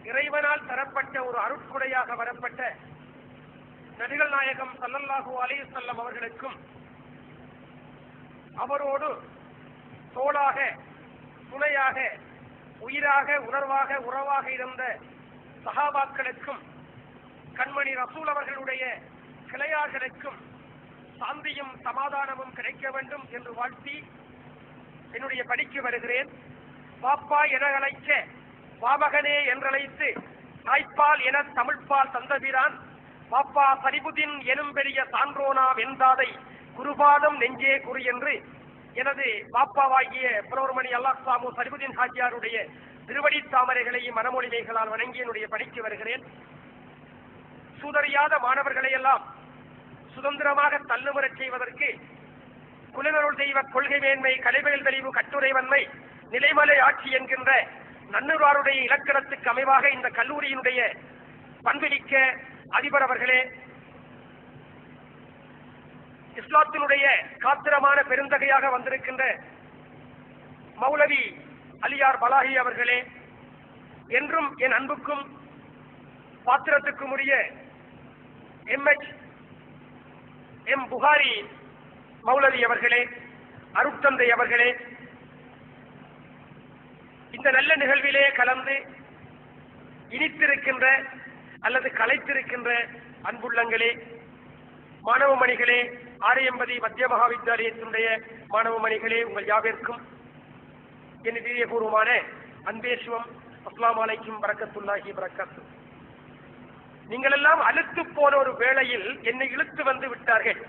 இறைவனால் தரப்பட்ட ஒரு அருட்கொடையாக வரப்பட்ட நபிகள் நாயகம் ஸல்லல்லாஹு அலைஹி வஸல்லம் அவர்களுக்கும் அவரோடு தோளாக துணையாக உயிராக உணர்வாக உறவாக இருந்த சஹாபாக்களுக்கும் கண்மணி ரசூல் அவர்களுடைய கிளையார்களுக்கும் சாந்தியும் சமாதானமும் கிடைக்க வேண்டும் என்று வாழ்த்தி என்னுடைய படிக்கு வருகிறேன். பாப்பா என அழைக்க வாமகனே என்றழைத்து தாய்ப்பால் என தமிழ்பால் தந்தபிரான் பாப்பா சரிபுதீன் எனும் பெரிய சான்றோனா வெந்தாதை குருபாதம் நெஞ்சே குறி என்று எனது பாப்பாவாகிய புலவர்மணி அல்லாஹ் சாமு சரிபுதீன் ஹாஜியாருடைய திருவடி தாமரைகளையும் மனமொழிமைகளால் வணங்கி என்னுடைய படிக்கு வருகிறேன். சுதறியாத மாணவர்களை எல்லாம் சுதந்திரமாக தள்ளுமுறச் செய்வதற்கு குலனருள் தெய்வ கொள்கை மேன்மை கலைபெயல் தெளிவு கட்டுரை வன்மை நிலைமலை ஆட்சி என்கின்ற நன்னூராருடைய இலக்கணத்துக்கு அமைவாக இந்த கல்லூரியினுடைய பண்பிலிக்க அதிபர் அவர்களே, இஸ்லாத்தினுடைய காத்திரமான பெருந்தகையாக வந்திருக்கின்ற மௌலவி அலியார் பலாஹி அவர்களே, என்றும் என் அன்புக்கும் பாத்திரத்துக்கும் உரிய எம் புகாரி மௌலவி அவர்களே, அருட்தந்தை அவர்களே, இந்த நல்ல நிகழ்விலே கலந்து இனித்திருக்கின்ற அல்லது கலைத்திருக்கின்ற அன்புள்ளங்களே, மாணவ மணிகளே, ஆரியம்பதி மத்திய மகாவித்யாலயத்தினுடைய மாணவ மணிகளே, உங்கள் யாவிற்கும் என் இதயபூர்வமான அன்பேசுவம். அஸ்ஸலாமு அலைக்கும் வரக்கத்துல்லாஹி வரகாத்து. நீங்கள் எல்லாம் அழுத்து போன ஒரு வேளையில் என்னை இழுத்து வந்து விட்டார்கள்.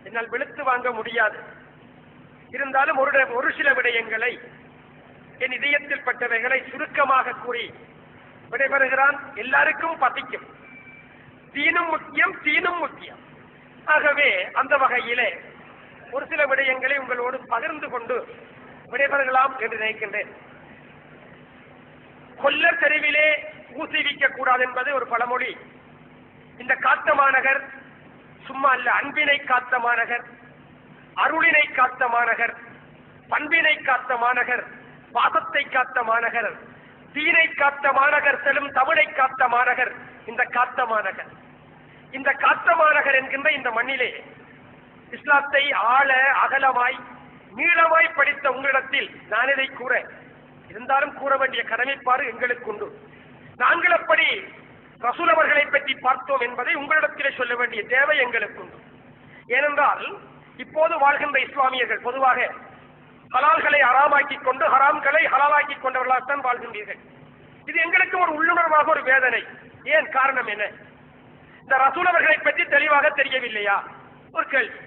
என்னால் வெளுத்து வாங்க முடியாது. இருந்தாலும் ஒரு சில விடயங்களை என் இதயத்தில் பட்டவைகளை சுருக்கமாக கூறி விடைபெறுகிறான். எல்லாருக்கும் பசிக்கும். தீனும் முக்கியம், தீனும் முக்கியம். ஆகவே அந்த வகையிலே ஒரு சில விடயங்களை உங்களோடு பகிர்ந்து கொண்டு விடைபெறலாம் என்று நினைக்கின்றேன். கொல்லர் தெருவிலே ஊசி வீக்க கூடாது என்பது ஒரு பழமொழி. இந்த காத்த மாநகர் சும்மா அல்ல, அன்பினை காத்த மாநகர், அருளினை காத்த மாநகர், பண்பினை காத்த மாநகர், பாசத்தை காத்த மாநகர், தீனை காத்த மாநகர், செல்லும் தமிழை காத்த மாநகர் இந்த காத்த மாநகர். இந்த காத்த மாநகர் என்கின்ற இந்த மண்ணிலே இஸ்லாத்தை ஆழ அகலமாய் நீளமாய் படித்த உங்களிடத்தில் நான் இதை கூற இருந்தாலும் கூற வேண்டிய கடமைப்பாடு எங்களுக்கு உண்டு. நாங்கள் அப்படி ரசூல் அவர்களை பற்றி பார்த்தோம் என்பதை உங்களிடத்திலே சொல்ல வேண்டிய தேவை எங்களுக்கு உண்டு. ஏனென்றால் இப்போது வாழ்கின்ற இஸ்லாமியர்கள் பொதுவாக ஹலால்களை ஹராமாக்கிக் கொண்டு ஹராம்களை ஹலாலாக்கி கொண்டவர்களாகத்தான் வாழ்கின்றீர்கள். இது எங்களுக்கு ஒரு உள்ளுணர்வாக ஒரு வேதனை. ஏன் காரணம் என்ன? இந்த ரசூல் அவர்களை பற்றி தெளிவாக தெரியவில்லையா? ஒரு கேள்வி.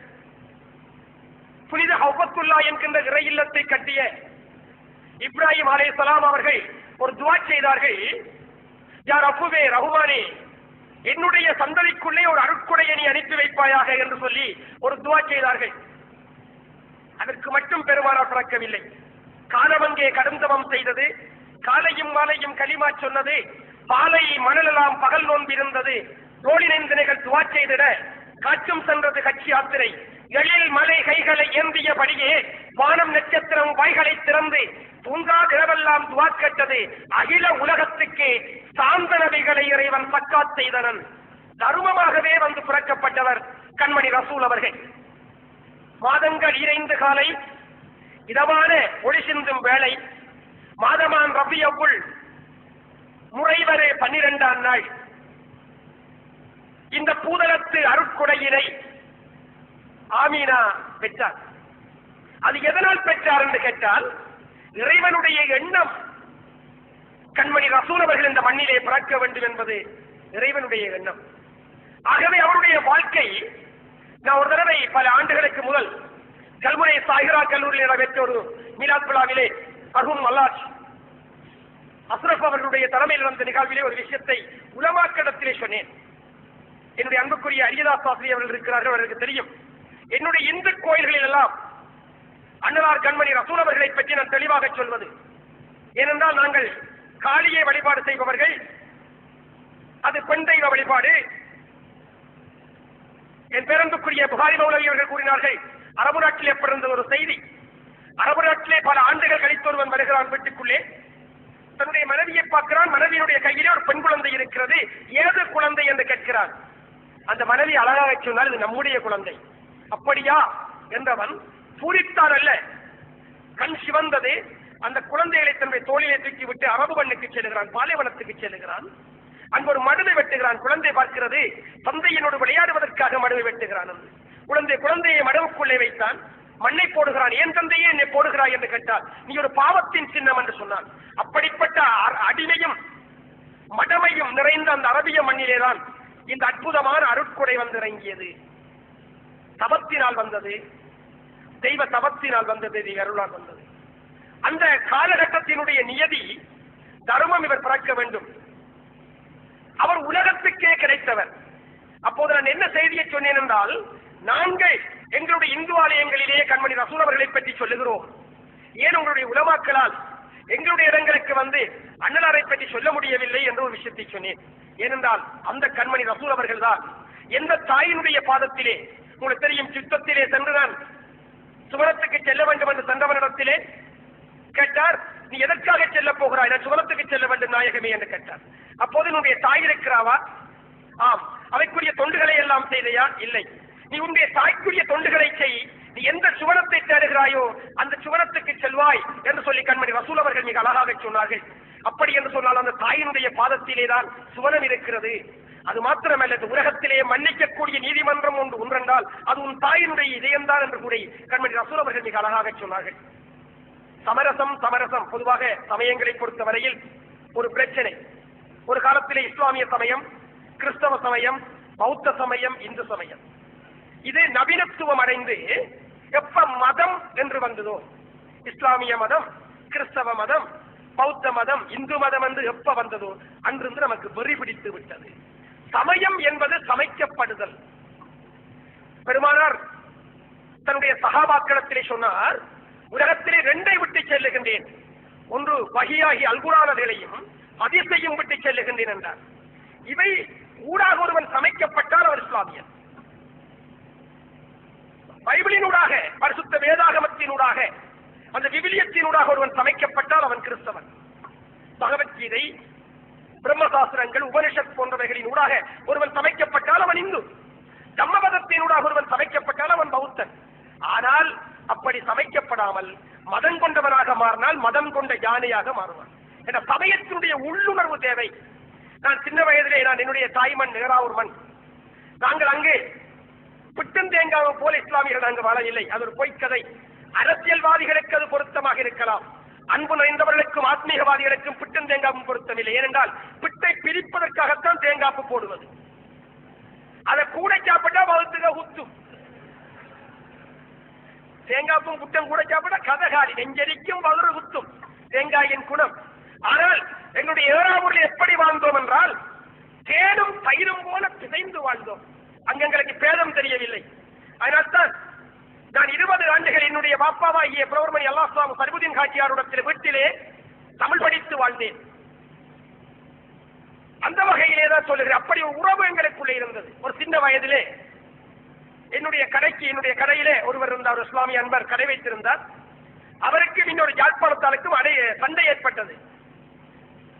புனித ஹவ்வத்துல்லா என்கின்ற இறை இல்லத்தை கட்டிய இப்ராஹிம் அலைஹிஸ்ஸலாம் அவர்கள் ஒரு துஆ செய்தார்கள். யா ரப்புவே ரஹ்மானே, என்னுடைய சந்ததிக்குள்ளே ஒரு அருட்கொடையை நீ அனுப்பி வைப்பாயாக என்று சொல்லி ஒரு துஆ செய்தார்கள். அதற்கு மட்டும் பெருமானார் பிறக்கவில்லை. காலமங்கே கடுந்தவம் செய்தது, காலையும் மாலையும் களிமா சொன்னது, பாலை மணலெல்லாம் பகல் நோன்பிருந்தது, தோழினைந்தினைகள் துவா செய்திட காற்றும் சென்றது கட்சி யாத்திரை, எழில் மலை கைகளை ஏந்தியபடியே வானம் நட்சத்திரம் வாய்களை திறந்து தூங்கா கிழவெல்லாம் துவா கேட்டது, அகில உலகத்துக்கு சாந்த நபிகளை இறைவன் சக்காத் செய்தனன். தருமமாகவே வந்து பிறக்கப்பட்டவர் கண்மணி ரசூல் அவர்கள். மாதங்கள் 2 காலை இதமான ஒளி சிந்தும் வேளை, மாதமான் ரபியவுல் முறைவரே 12ஆம் நாள் இந்த பூதலத்து அருட்கொடையினை ஆமீனா பெற்றார். அது எதனால் பெற்றார் என்று கேட்டால், இறைவனுடைய எண்ணம் கண்மணி ரசூல் அவர்கள் இந்த மண்ணிலே பிறக்க வேண்டும் என்பது இறைவனுடைய எண்ணம். ஆகவே அவருடைய வாழ்க்கை, நான் ஒரு தடவை பல ஆண்டுகளுக்கு முதல் கல்முனை சாஹிரா கல்லூரியில் நடைபெற்ற ஒரு மீலாத் விழாவிலே அருண் மல்லாஜ் அஸ்ரப் அவர்களுடைய தலைமையில் நடந்த நிகழ்விலே ஒரு விஷயத்தை உலமாக்கிடத்திலே சொன்னேன். என்னுடைய அன்புக்குரிய அரியதாஸ் சாஸ்திரி அவர்கள் இருக்கிறார்கள், அவர்களுக்கு தெரியும். என்னுடைய இந்து கோயில்களில் எல்லாம் அன்னலார் கண்மணி ரசூல் அவர்களை பற்றி நான் தெளிவாக சொல்வது. ஏனென்றால் நாங்கள் காளியை வழிபாடு செய்பவர்கள், அது பெண் தெய்வ வழிபாடு. என் பேரன்புக்குரிய புகாரி மௌலவி அவர்கள் கூறினார்கள், அரபு நாட்டிலே பிறந்த ஒரு செய்தி. அரபு நாட்டிலே பல ஆண்டுகள் கழித்து ஒருவன் வருகிறான் வீட்டுக்குள்ளே. தன்னுடைய மனைவியை பார்க்கிறான். மனைவியுடைய கையிலே ஒரு பெண் குழந்தை இருக்கிறது. ஏது குழந்தை என்று கேட்கிறான். அந்த மனைவி அழகாக சொன்னால் இது நம்முடைய குழந்தை. அப்படியா என்றவன் பூரித்தான் அல்ல, கண் சிவந்தது. அந்த குழந்தைகளை தன்னுடைய தோளிலே தூக்கி விட்டு அரபு மண்ணுக்கு செல்கிறான், பாலைவனத்துக்கு செல்கிறான். அங்கு ஒரு மடுவை வெட்டுகிறான். குழந்தை பார்க்கிறது. தந்தையினோடு விளையாடுவதற்காக மடுவை வெட்டுகிறான். குழந்தையை மடுவுக்குள்ளே வைத்தான். மண்ணை போடுகிறான். ஏன் தந்தையே என்னை போடுகிறாய் என்று கேட்டால், நீ ஒரு பாவத்தின் சின்னம் என்று சொன்னான். அப்படிப்பட்ட அடிமையும் மடமையும் நிறைந்த அந்த அரபிய மண்ணிலேதான் இந்த அற்புதமான அருட்கொடை வந்து இறங்கியது. தபத்தினால் வந்தது, தெய்வ தபத்தினால் வந்தது, அருளால் வந்தது. அந்த காலகட்டத்தினுடைய நியதி தர்மம். இவர் பிறக்க வேண்டும். அவர் உலகத்துக்கே கிடைத்தவர். அப்போது நான் என்ன செய்தியை சொன்னேன் என்றால், நாங்கள் எங்களுடைய இந்து ஆலயங்களிலேயே கண்மணி ரசூல் அவர்களை பற்றி சொல்லுகிறோம். ஏன் உங்களுடைய உலமாக்களால் எங்களுடைய இடங்களுக்கு வந்து அண்ணலாரை பற்றி சொல்ல முடியவில்லை என்ற ஒரு விஷயத்தை சொன்னேன். ஏனென்றால் அந்த கண்மணி ரசூல் அவர்கள் தான் எந்த தாயினுடைய பாதத்திலே, உங்களுக்கு தெரியும், யுத்தத்திலே சென்றுதான் சுவனத்துக்கு செல்ல வேண்டும் என்று சென்றவனிடத்திலே கேட்டார், நீ எதற்காக செல்ல போகிறாய்? நான் சுவனத்துக்கு செல்ல வேண்டும் நாயகமே என்று கேட்டார். அப்போது என்னுடைய தாய் இருக்கிறாவா? ஆம். அவைக்குரிய தொண்டுகளை எல்லாம் செய்தையா? இல்லை. நீ உன்னுடைய தாய்க்குரிய தொண்டுகளை செய், நீ எந்த சுவனத்தை தேடுகிறாயோ அந்த சுவனத்துக்கு செல்வாய் என்று சொல்லி கண்மணி ரசூல் அவர்கள் மிக அழகாக சொன்னார்கள். அப்படி என்று சொன்னால் அந்த தாயினுடைய பாதத்திலே தான் சுவனம் இருக்கிறது. அது மாத்திரமல்ல, உலகத்திலேயே மன்னிக்கக்கூடிய நீதிமன்றம் ஒன்றென்றால் அது உன் தாயினுடைய இதயம்தான் என்று கூறி கண்மணி ரசூல் அவர்கள் மிக அழகாக சொன்னார்கள். சமரசம் பொதுவாக சமயங்களை பொறுத்தவரையில் ஒரு பிரச்சனை. ஒரு காலத்திலே இஸ்லாமிய சமயம், கிறிஸ்தவ சமயம், பௌத்த சமயம், இந்து சமயம், இது நவீனத்துவம் அடைந்து எப்ப மதம் என்று வந்ததோ, இஸ்லாமிய மதம், கிறிஸ்தவ மதம், பௌத்த மதம், இந்து மதம் என்று எப்ப வந்ததோ அன்றிருந்து நமக்கு வெறி பிடித்து விட்டது. சமயம் என்பது சமைக்கப்படுதல். பெருமானார் தன்னுடைய சஹாபாக்களத்திலே சொன்னார், உலகத்திலே 2 விட்டு செல்லுகின்றேன். ஒன்று வஹியாகி அல்குரானையும் ஹதீஸையும் விட்டு செல்லுகின்றேன் என்றார். இவை ஊடாக ஒருவன் சமைக்கப்பட்டால் அவர் இஸ்லாமியன். பைபிளினூடாக, பரிசுத்த வேதாகமத்தினூடாக, அந்த விவிலியத்தினூடாக ஒருவன் சமைக்கப்பட்டால் அவன் கிறிஸ்தவன். பகவத்கீதை, பிரம்மசாஸ்திரங்கள், உபனிஷத் போன்றவைகளின் ஊடாக ஒருவன் சமைக்கப்பட்டால் அவன் இந்து. தம்மபதத்தினூடாக ஒருவன் சமைக்கப்பட்டால் அவன் பௌத்தன். ஆனால் அப்படி சமைக்கப்படாமல் மதம் கொண்டவனாக மாறினால் மதம் கொண்ட யானையாக மாறுவான். என்ற சமயத்தினுடைய உள்ளுணர்வு தேவை. நான் சின்ன வயதிலே என்னுடைய தாய்மண் நேராவூர் மண். நாங்கள் அங்கே பிட்டும் தேங்காவும் போல இஸ்லாமியர்கள் அங்கு வாழவில்லை. அது ஒரு பொய்க்கதை. அரசியல்வாதிகளுக்கு அது பொருத்தமாக இருக்கலாம். அன்பு நிறைந்தவர்களுக்கும் ஆத்மீகவாதிகளுக்கும் பிட்டும் தேங்காவும் பொருத்தமில்லை. ஏனென்றால் பிட்டை பிரிப்பதற்காகத்தான் தேங்காப்பு போடுவது. அதை கூட சாப்பிட்டா வகுத்துக ஊத்தும். தேங்காப்பும் குட்டம் கூட சாப்பிட்டா கதகாலி, நெஞ்சரிக்கும் வகுறு குத்தும் தேங்காயின் குணம். ஆனால் எங்களுடைய ஏறாவூரில் எப்படி வாழ்ந்தோம் என்றால் தேனும் தயிரும் போல பிசைந்து வாழ்ந்தோம். அங்கு எங்களுக்கு பேதம் தெரியவில்லை. அதனால்தான் நான் 20 ஆண்டுகள் என்னுடைய பாப்பாவாகிய பிரவர்மணி அல்லாஹ் சர்வுதீன் காட்சியாருடத்தில் வீட்டிலே தமிழ் படித்து வாழ்ந்தேன். அந்த வகையிலே தான் சொல்லுகிறேன். அப்படி ஒரு உறவு எங்களுக்குள்ளே இருந்தது. ஒரு சின்ன வயதிலே என்னுடைய கடையிலே ஒருவர் இருந்தார், ஒரு இஸ்லாமிய அன்பர் கடை வைத்திருந்தார். அவருக்கு இன்னொரு யாழ்ப்பாணத்தாருக்கும் சண்டை ஏற்பட்டது.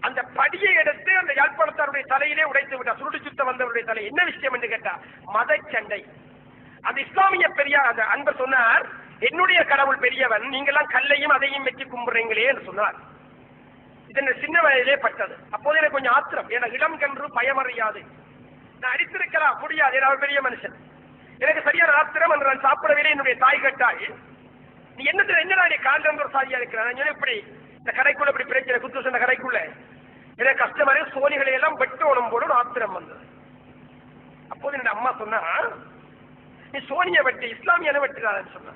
அந்த படியை எடுத்து அந்த யாழ்ப்பாணத்தாருடைய தலையிலே உடைத்து விட்டார். சுருட்டு சுத்த வந்தவருடைய தலை. என்ன விஷயம் என்று கேட்டா, மத சண்டை. அந்த இஸ்லாமிய பெரியார் அந்த அன்பர் சொன்னார், என்னுடைய கடவுள் பெரியவன், நீங்கெல்லாம் கல்லையும் அதையும் வச்சு கும்பிடுறீங்களே என்று சொன்னார். இது சின்ன வயதிலே பட்டது. அப்போது எனக்கு கொஞ்சம் ஆத்திரம். எனக்கு இளம் கன்று பயமறியாது. நான் அடித்திருக்கலாம், முடியாது, அவர் பெரிய மனுஷன். எனக்கு சரியான ஆத்திரம் என்று நான் சாப்பிடவில்லை. என்னுடைய தாய் கேட்டால், நீ என்னடா நீ காண்டம் ஒரு சாதியா இருக்கிறான், இப்படி இந்த கடைக்குள்ள இப்படி பிரச்சனை குத்து சொன்ன கடைக்குள்ள எனக்கு கஸ்டமரே சோனிகளை எல்லாம் வெட்டணும் போல ஒரு ஆத்திரம் வந்தது. அப்போது என்னோட அம்மா சொன்னா, நீ சோனியை வெட்டி இஸ்லாமியனை வெட்டிடாதன்னு சொன்ன.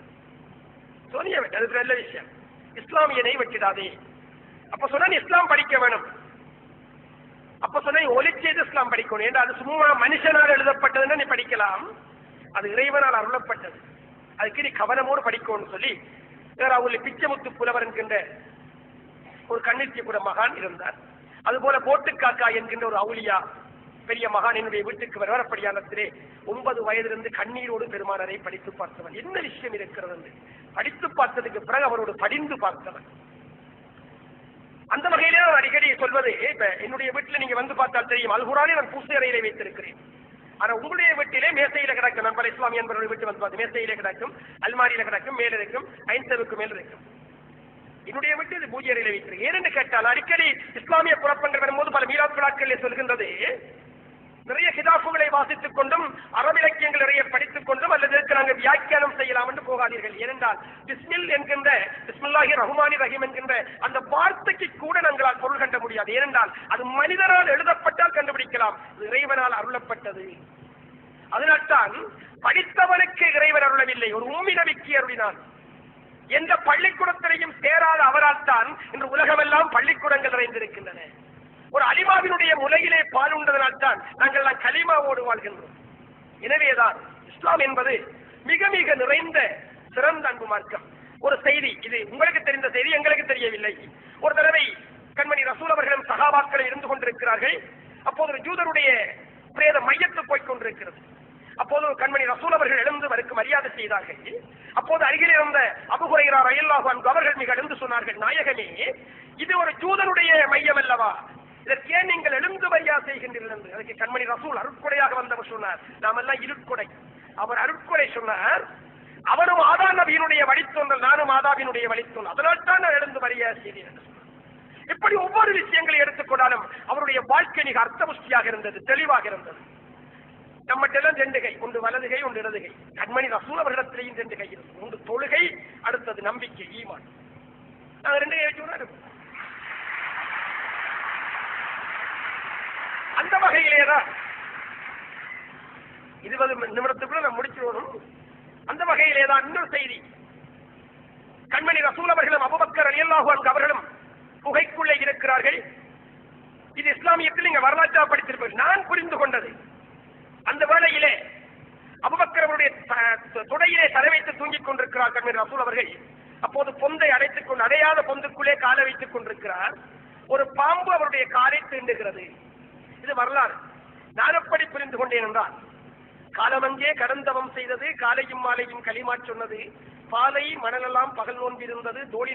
சோனியை வெட்டி அது நல்ல விஷயம், இஸ்லாமியனை வெட்டிடாதே. அப்ப சொன்ன நீ இஸ்லாம் படிக்க வேணும். அப்ப சொன்ன நீ ஒலி செய்து இஸ்லாம் படிக்கணும். ஏன்னா அது சும்மா மனுஷனால் எழுதப்பட்டதுன்னு நீ படிக்கலாம், அது இறைவனால் அருளப்பட்டது. அதுக்கு நீ கவனமோடு படிக்கணும்னு சொல்லி அவங்களுக்கு பிச்சமுத்து புலவர் என்கின்ற ஒரு கண்ணிற்கு கூட மகான் இருந்தார். அதுபோல போட்டுக்காக்கா என்கின்ற ஒரு அவுலியா பெரிய மகான் என்னுடைய வீட்டுக்கு வரப்படியானத்திலே 9 வயதிலிருந்து கண்ணீரோடு பெருமானரை படித்து பார்த்தவன். என்ன விஷயம் இருக்கிறது என்று படித்து பார்த்ததுக்கு பிறகு அவரோடு படிந்து பார்த்தவன். அந்த வகையிலே நான் அடிக்கடி சொல்வது, இப்ப என்னுடைய வீட்டில் நீங்க வந்து பார்த்தால் தெரியும், அல் குர்ஆனை நான் பூசை அறையிலே வைத்திருக்கிறேன். ஆனா உங்களுடைய வீட்டிலே மேசையில கிடக்கும். நான் பல இஸ்லாமிய என்பவர்கள் வீட்டு வந்து பார்த்து மேசையில கிடக்கும், அல்மாரியில கிடக்கும், மேல இருக்கும், ஐந்தவுக்கு மேல இருக்கும். என்னுடைய வீட்டு இது பூஜை அறையில வைக்கிறேன். ஏனென்று கேட்டால் அடிக்கடி இஸ்லாமிய குழப்பங்கள் வரும்போது பல மீலாத் விழாக்களில் சொல்கின்றது, நிறைய கிதாபுகளை வாசித்துக் கொண்டும் அரபிலக்கியங்கள் நிறைய படித்துக் கொண்டும் அல்லது நாங்கள் வியாக்கியானம் செய்யலாம் என்று போகாதீர்கள். ஏனென்றால் பிஸ்மில் என்கின்ற பிஸ்மில்லாஹி ரஹ்மானி ரஹீம் என்கின்ற அந்த வார்த்தைக்கு கூட நாங்களால் பொருள் கண்ட முடியாது. ஏனென்றால் அது மனிதனால் எழுதப்பட்டால் கண்டுபிடிக்கலாம், இறைவனால் அருளப்பட்டது. அதனால்தான் படித்தவனுக்கு இறைவன் அருளவில்லை, ஒரு உம்மி நபிக்கு அருளினான். எந்த பள்ளிக்கூடத்திலையும் சேராத அவரால் தான் இன்று உலகமெல்லாம் பள்ளிக்கூடங்கள் நிறைந்திருக்கின்றன. ஒரு அலிமாவினுடைய முலையிலே பால் உண்டதனால் தான் நாங்கள் கலிமாவோடு வாழ்கின்றோம். எனவேதான் இஸ்லாம் என்பது மிக மிக நிறைந்த சிறந்த அன்பு மார்க்கம். ஒரு செய்தி, இது உங்களுக்கு தெரிந்த செய்தி, எங்களுக்கு தெரியவில்லை. ஒரு தடவை கண்மணி ரசூல் அவர்களும் சஹாபாக்களை இருந்து கொண்டிருக்கிறார்கள். அப்போது ஒரு ஜூதருடைய பிரேத மையத்து போய்க் கொண்டிருக்கிறது. அப்போது கண்மணி ரசூல் அவர்கள் எழுந்து அவருக்கு மரியாதை செய்தார்கள். அப்போது அருகில் இருந்த அபூ ஹுரைரா ரலியல்லாஹு அன்ஹு அவர்கள் மிக எழுந்து சொன்னார்கள், நாயகமே, இது ஒரு ஜூதனுடைய மையம் அல்லவா, இதற்கு ஏன் நீங்கள் எழுந்து மரியாதை செய்கின்றீர்கள் என்று. அதுக்கு கண்மணி ரசூல் அருட்கொடையாக வந்தவர் சொன்னார், நாம் எல்லாம் இருட்கொடை. அவர் அருட்கொடை சொன்னார், அவரும் ஆதா நபியினுடைய வழித்தோன்றல், நானும் ஆதாவினுடைய வழித்தோன்றல், அதனால் தான் நான் எழுந்து மரியாதை செய்தேன் என்று சொன்னார். இப்படி ஒவ்வொரு விஷயங்களை எடுத்துக்கொண்டாலும் அவருடைய வாழ்க்கை மிக அர்த்தபுஷ்டியாக இருந்தது, தெளிவாக இருந்தது. நம்மட்டெல்லாம் ரெண்டு கை, ஒன்று வலது கை, ஒன்று இடது கை. கண்மணி ரசூல் அவர்களிடத்திலேயும் ரெண்டு கை இருந்தது, ஒன்று தொழுகை, அடுத்தது நம்பிக்கை, ஈமான். நாங்கள் ரெண்டு கை வச்சு அந்த வகையிலேதான் 20 நிமிடத்துக்குள்ள நான் முடிச்சிருவோம். அந்த வகையிலேதான் இன்னொரு செய்தி, கண்மணி ரசூல் அவர்களும் அபூபக்கர் ரலியல்லாஹு அன்ஹு அவர்களும் குகைக்குள்ளே இருக்கிறார்கள். இது இஸ்லாமியத்தில் நீங்க வரலாற்றாக படித்திருப்பீர்கள். நான் புரிந்து கொண்டது, அந்த வேளையிலே அபூபக்கர் அவருடைய தொடையிலே தலை வைத்து தூங்கிக் கொண்டிருக்கிறார் கண்மணி ரசூல் அவர்கள். அப்போது பொந்தை அடைத்துக் கொண்டு, அடையாத பொந்துக்குள்ளே காலை வைத்துக் கொண்டிருக்கிறார். ஒரு பாம்பு அவருடைய காலை தீண்டுகிறது. இது வரலாறு. நான் எப்படி புரிந்து கொண்டேன் என்றால், காலமங்கே கடந்தவம் செய்தது, காலையும் மாலையும் களிமா சொன்னது, பாலை மணலெல்லாம் பகல் நோன்பிருந்தது, தோழி